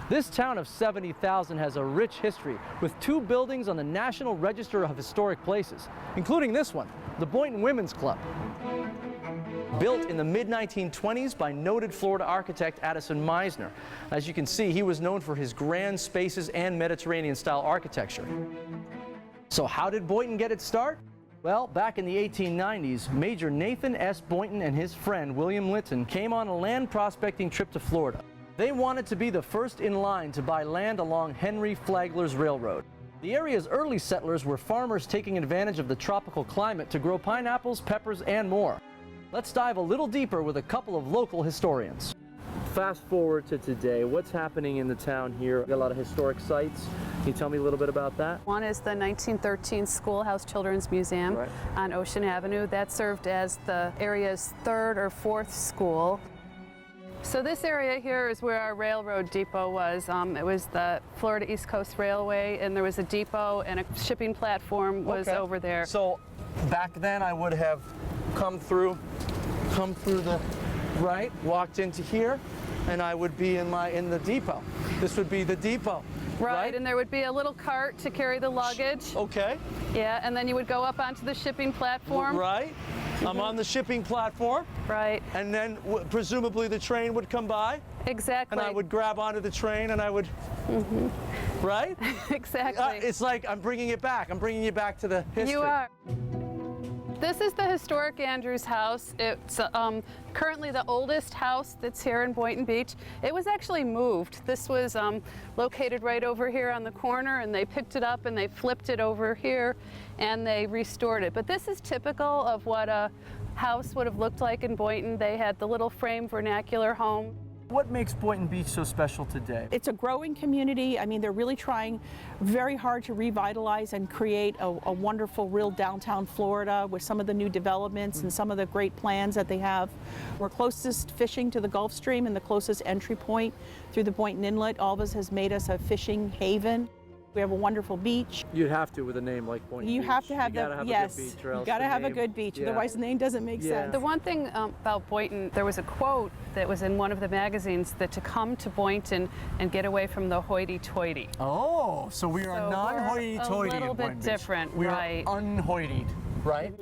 This town of 70,000 has a rich history with 2 buildings on the National Register of Historic Places, including this one, the Boynton Women's Club. Built in the mid-1920s by noted Florida architect Addison Meisner. As you can see, he was known for his grand spaces and Mediterranean-style architecture. So how did Boynton get its start? Well, back in the 1890s, Major Nathan S. Boynton and his friend William Linton came on a land prospecting trip to Florida. They wanted to be the first in line to buy land along Henry Flagler's Railroad. The area's early settlers were farmers taking advantage of the tropical climate to grow pineapples, peppers, and more. Let's dive a little deeper with a couple of local historians. Fast forward to today, what's happening in the town here? Got a lot of historic sites. Can you tell me a little bit about that? One is the 1913 Schoolhouse Children's Museum on Ocean Avenue. That served as the area's 3rd or 4th school. So this area here is where our railroad depot was. It was the Florida East Coast Railway, and there was a depot and a shipping platform was over there. So back then I would have come through the right, walked into here, and I would be in the depot. This would be the depot. Right, and there would be a little cart to carry the luggage. Okay. Yeah, and then you would go up onto the shipping platform. Right. I'm on the shipping platform. Right. And then presumably the train would come by. Exactly. And I would grab onto the train and I would, right? Exactly. It's like I'm bringing it back. I'm bringing you back to the history. You are. This is the historic Andrews House. It's currently the oldest house that's here in Boynton Beach. It was actually moved. This was located right over here on the corner, and they picked it up and they flipped it over here and they restored it. But this is typical of what a house would have looked like in Boynton. They had the little frame vernacular home. What makes Boynton Beach so special today? It's a growing community. I mean, they're really trying very hard to revitalize and create a wonderful, real downtown Florida with some of the new developments and some of the great plans that they have. We're closest fishing to the Gulf Stream and the closest entry point through the Boynton Inlet. Always has made us a fishing haven. We have a wonderful beach. You'd have to with a name like Boynton Beach. You have to have a good beach, or else you got to the have a name- good beach, yeah. otherwise the name doesn't make sense. The one thing about Boynton, there was a quote that was in one of the magazines that to come to Boynton and get away from the hoity-toity. Oh, so we are So non-hoity-toity we're a little in Boynton bit Beach. different, we right. are unhoitied, right?